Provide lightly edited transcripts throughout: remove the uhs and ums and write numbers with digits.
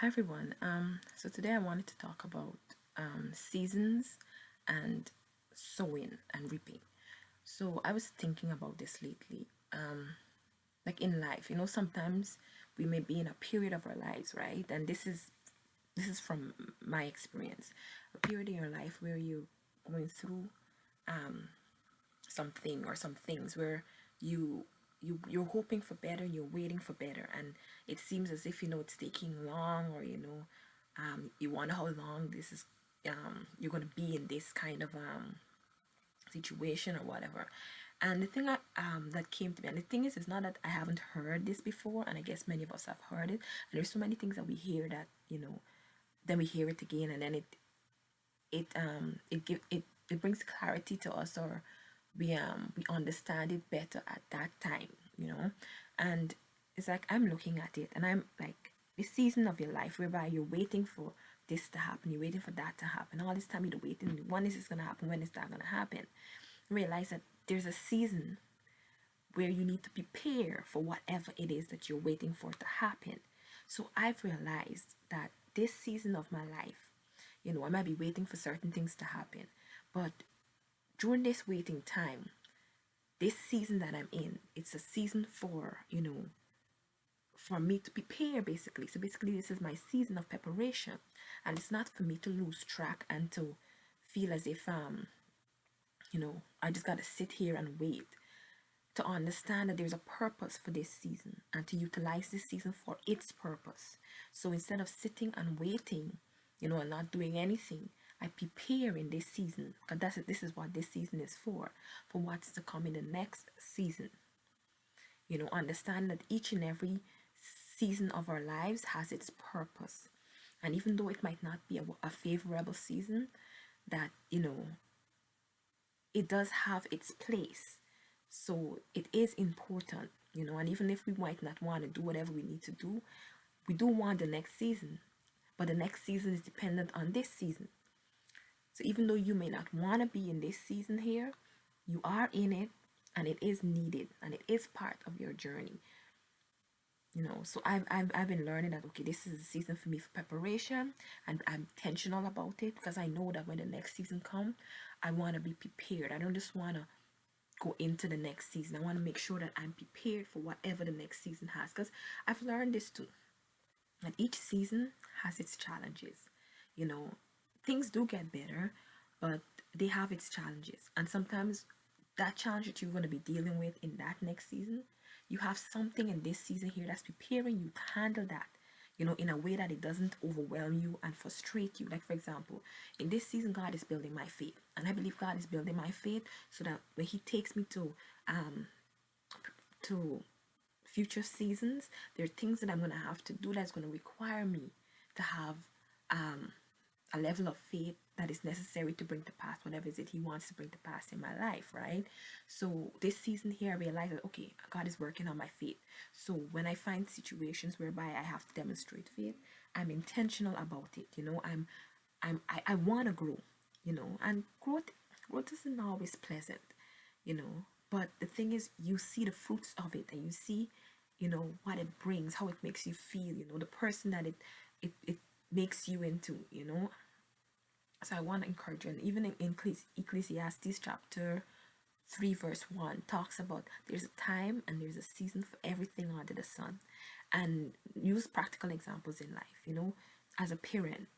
Hi everyone. So today I wanted to talk about seasons and sowing and reaping. So I was thinking about this lately. Like in life, sometimes we may be in a period of our lives, right? And this is from my experience, a period in your life where you're going through something or some things where you you're hoping for better, you're waiting for better, and it seems as if it's taking long, or you wonder how long this is you're going to be in this kind of situation or whatever. And the thing that came to me, and the thing is, it's not that I haven't heard this before, and I guess many of us have heard it, and there's so many things that we hear that then we hear it again, and then it brings clarity to us, or we understand it better at that time, and it's like I'm looking at it and I'm like, the season of your life whereby you're waiting for this to happen, you're waiting for that to happen, all this time you're waiting, when is this going to happen, when is that going to happen. Realize that there's a season where you need to prepare for whatever it is that you're waiting for to happen. So I've realized that this season of my life, I might be waiting for certain things to happen, but during this waiting time, this season that I'm in, it's a season for me to prepare, basically. So basically, this is my season of preparation, and it's not for me to lose track and to feel as if I just gotta sit here and wait. To understand that there's a purpose for this season and to utilize this season for its purpose. So instead of sitting and waiting, and not doing anything, I prepare in this season, because this is what this season is for what's to come in the next season. Understand that each and every season of our lives has its purpose. And even though it might not be a favorable season, that, it does have its place. So it is important, and even if we might not want to do whatever we need to do, we do want the next season. But the next season is dependent on this season. So even though you may not want to be in this season here, you are in it, and it is needed, and it is part of your journey. So I've been learning that, okay, this is a season for me for preparation, and I'm intentional about it, because I know that when the next season comes, I want to be prepared. I don't just want to go into the next season. I want to make sure that I'm prepared for whatever the next season has, because I've learned this too, that each season has its challenges. you know Things do get better, but they have its challenges, and sometimes that challenge that you're going to be dealing with in that next season, you have something in this season here that's preparing you to handle that, in a way that it doesn't overwhelm you and frustrate you. Like, for example, in this season, God is building my faith, and I believe God is building my faith so that when He takes me to future seasons, there are things that I'm going to have to do that's going to require me to have a level of faith that is necessary to bring to pass whatever it is He wants to bring to pass in my life, right? So this season here, I realized that, okay, God is working on my faith. So when I find situations whereby I have to demonstrate faith, I'm intentional about it. I want to grow. And growth isn't always pleasant. you know but the thing is, you see the fruits of it, and you see what it brings, how it makes you feel, the person that it makes you into. So I want to encourage you, and even in Ecclesiastes chapter 3 verse 1 talks about there's a time and there's a season for everything under the sun, and use practical examples in life. As a parent,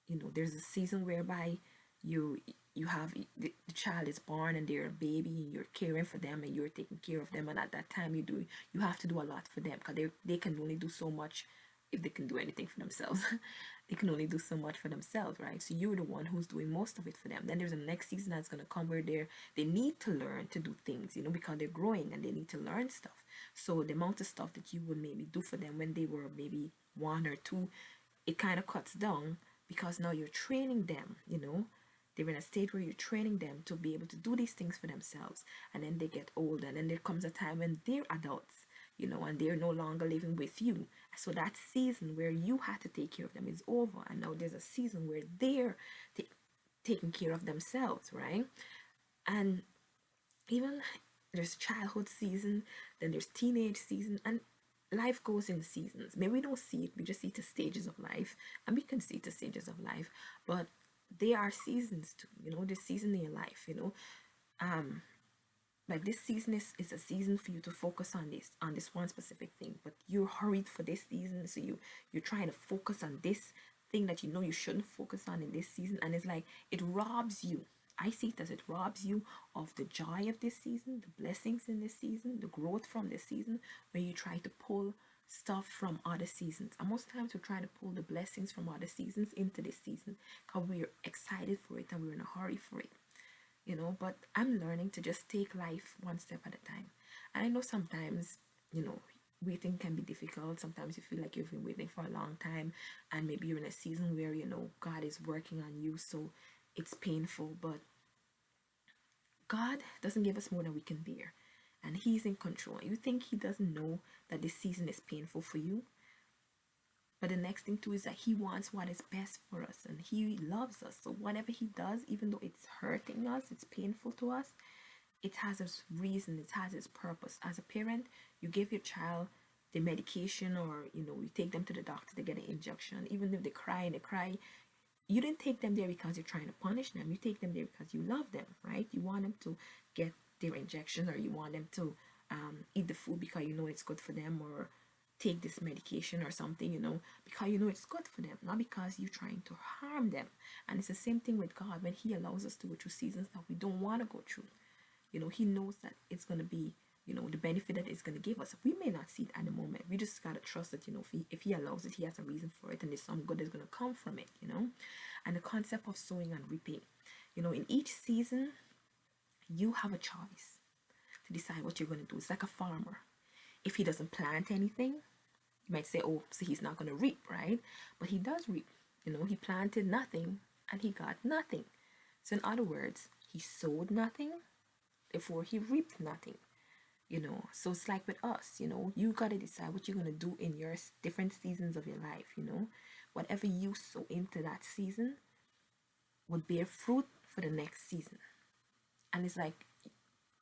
there's a season whereby you you have the child is born and they're a baby, and you're caring for them and you're taking care of them, and at that time you have to do a lot for them, because they can only do so much. If they can do anything for themselves, they can only do so much for themselves, right? So you're the one who's doing most of it for them. Then there's a next season that's going to come where they need to learn to do things, because they're growing and they need to learn stuff. So the amount of stuff that you would maybe do for them when they were maybe 1 or 2, it kind of cuts down, because now you're training them. They're in a state where you're training them to be able to do these things for themselves, and then they get older, and then there comes a time when they're adults, and they're no longer living with you. So that season where you had to take care of them is over, and now there's a season where they're taking care of themselves, right? And even there's childhood season, then there's teenage season, and life goes in seasons. Maybe we don't see it, we just see the stages of life, and we can see the stages of life, but there are seasons too, the season in your life, um like this season is a season for you to focus on this one specific thing, but you're hurried for this season, so you're trying to focus on this thing that you shouldn't focus on in this season, and it's like it robs you. I see it as it robs you of the joy of this season, the blessings in this season, the growth from this season, where you try to pull stuff from other seasons. And most times we're trying to pull the blessings from other seasons into this season because we're excited for it and we're in a hurry for it, but I'm learning to just take life one step at a time. And I know sometimes, waiting can be difficult. Sometimes you feel like you've been waiting for a long time, and maybe you're in a season where, God is working on you, so it's painful. But God doesn't give us more than we can bear, and He's in control. You think He doesn't know that this season is painful for you? But the next thing too is that He wants what is best for us, and He loves us. So whatever He does, even though it's hurting us, it's painful to us, it has its reason, it has its purpose. As a parent, you give your child the medication, or you take them to the doctor to get an injection. Even if they cry and they cry, you didn't take them there because you're trying to punish them. You take them there because you love them, right? You want them to get their injection, or you want them to eat the food because it's good for them, or take this medication or something, because it's good for them, not because you're trying to harm them. And it's the same thing with God. When He allows us to go through seasons that we don't want to go through, He knows that it's going to be, the benefit that it's going to give us. We may not see it at the moment. We just got to trust that, if he allows it, He has a reason for it, and there's some good that's going to come from it, And the concept of sowing and reaping, in each season, you have a choice to decide what you're going to do. It's like a farmer. If he doesn't plant anything, you might say, oh, so he's not going to reap, right? But he does reap. He planted nothing and he got nothing. So, in other words, he sowed nothing, therefore he reaped nothing. So it's like with us, you got to decide what you're going to do in your different seasons of your life. Whatever you sow into that season will bear fruit for the next season. And it's like,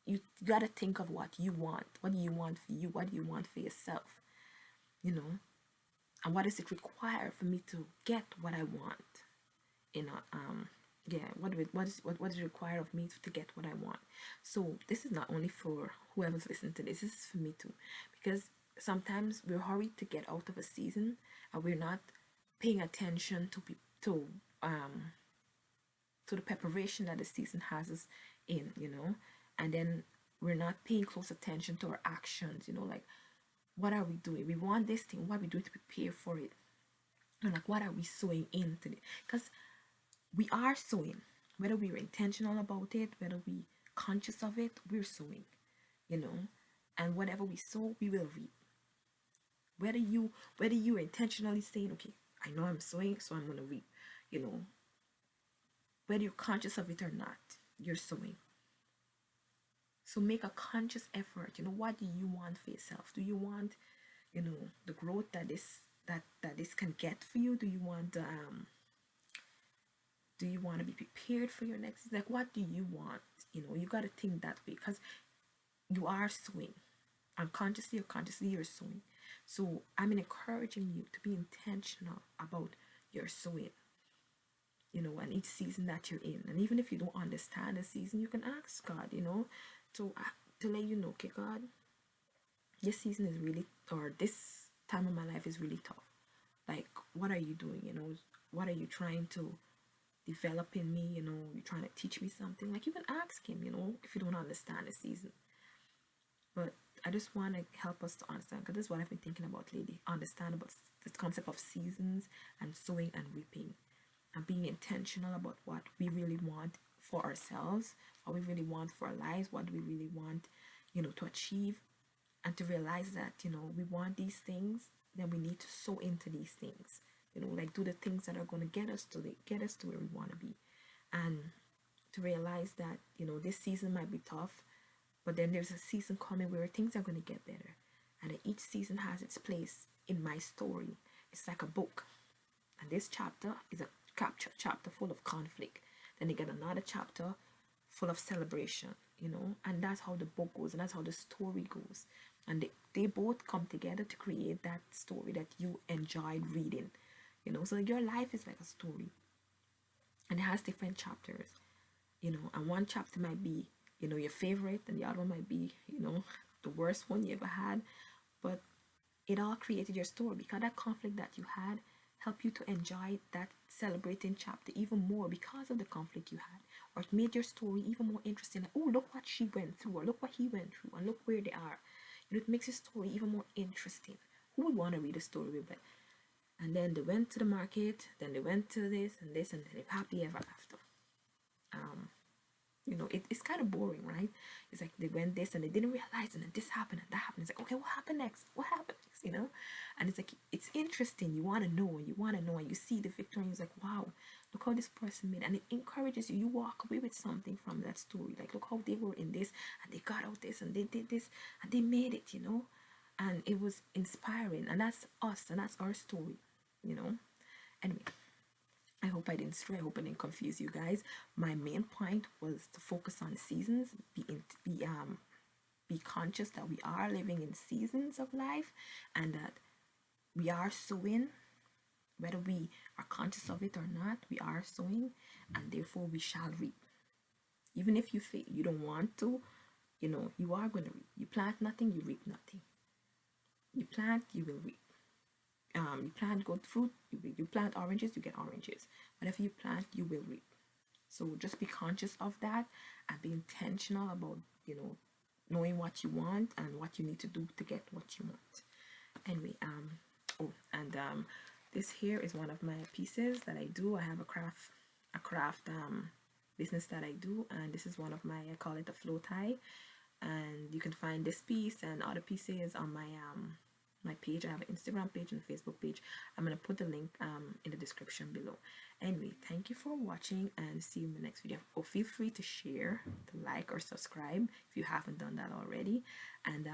you got to think of what you want. What do you want for you? What do you want for yourself? And what does it require for me to get what I want? Yeah, what is required of me to get what I want? So this is not only for whoever's listening to this. This is for me too, because sometimes we're hurried to get out of a season, and we're not paying attention to the preparation that the season has us in, and then we're not paying close attention to our actions, like, what are we doing? We want this thing. What are we doing to prepare for it? And like, what are we sowing into it? Because we are sowing, whether we're intentional about it, whether we conscious of it, we're sowing, and whatever we sow, we will reap. Whether you intentionally saying, okay, I know I'm sowing, so I'm gonna reap, whether you're conscious of it or not, you're sowing. So make a conscious effort. What do you want for yourself? Do you want, the growth that this can get for you? Do you want to be prepared for your next? Like, what do you want? You got to think that way, because you are sowing. Unconsciously or consciously, you're sowing. So I'm encouraging you to be intentional about your sowing, and each season that you're in. And even if you don't understand the season, you can ask God, to let you know, okay, God, this season is really, or this time of my life is really tough. Like, what are you doing? What are you trying to develop in me? You're trying to teach me something. Like, you can ask Him, if you don't understand the season. But I just want to help us to understand, because this is what I've been thinking about lately. Understand about this concept of seasons and sowing and reaping, and being intentional about what we really want for ourselves, what we really want for our lives, what we really want, to achieve, and to realize that, we want these things, then we need to sow into these things, like do the things that are going to get us to where we want to be, and to realize that, this season might be tough, but then there's a season coming where things are going to get better, and each season has its place in my story. It's like a book, and this chapter is a chapter full of conflict. Then you get another chapter full of celebration, and that's how the book goes, and that's how the story goes. and they both come together to create that story that you enjoyed reading. So your life is like a story, and it has different chapters. And one chapter might be your favorite, and the other one might be the worst one you ever had. But it all created your story, because that conflict that you had helped you to enjoy that celebrating chapter even more because of the conflict you had, or it made your story even more interesting. Like, oh, look what she went through, or look what he went through, and look where they are. It makes your story even more interesting. Who would want to read a story with that? And then they went to the market, then they went to this and this, and they live happy ever after. It's kind of boring, right? It's like they went this and they didn't realize, and then this happened and that happened. It's like, okay, what happened next? What happened next? And it's like, it's interesting. You want to know, and you see the victory, and it's like, wow, look how this person made, and it encourages you. You walk away with something from that story. Like, look how they were in this, and they got out this, and they did this, and they made it. And it was inspiring, and that's us, and that's our story. Anyway, I hope I didn't stray. I hope I didn't confuse you guys. My main point was to focus on seasons. Be conscious that we are living in seasons of life, and that we are sowing, whether we are conscious of it or not. We are sowing, and therefore we shall reap. Even if you feel you don't want to, you are going to reap. You plant nothing, you reap nothing. You plant, you will reap. You plant good fruit, you plant oranges, you get oranges. Whatever you plant, you will reap. So just be conscious of that, and be intentional about knowing what you want and what you need to do to get what you want. Anyway, this here is one of my pieces that I do. I have a craft business that I do, and this is one of I call it a flow tie. And you can find this piece and other pieces on my page. I have an Instagram page and a Facebook page. I'm going to put the link in the description below. Anyway, thank you for watching, and see you in the next video. Oh, feel free to share, to like, or subscribe if you haven't done that already. And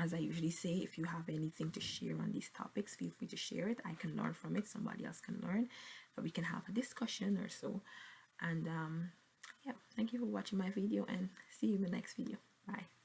as I usually say, if you have anything to share on these topics, feel free to share it. I can learn from it. Somebody else can learn. But we can have a discussion or so. And yeah, thank you for watching my video, and see you in the next video. Bye.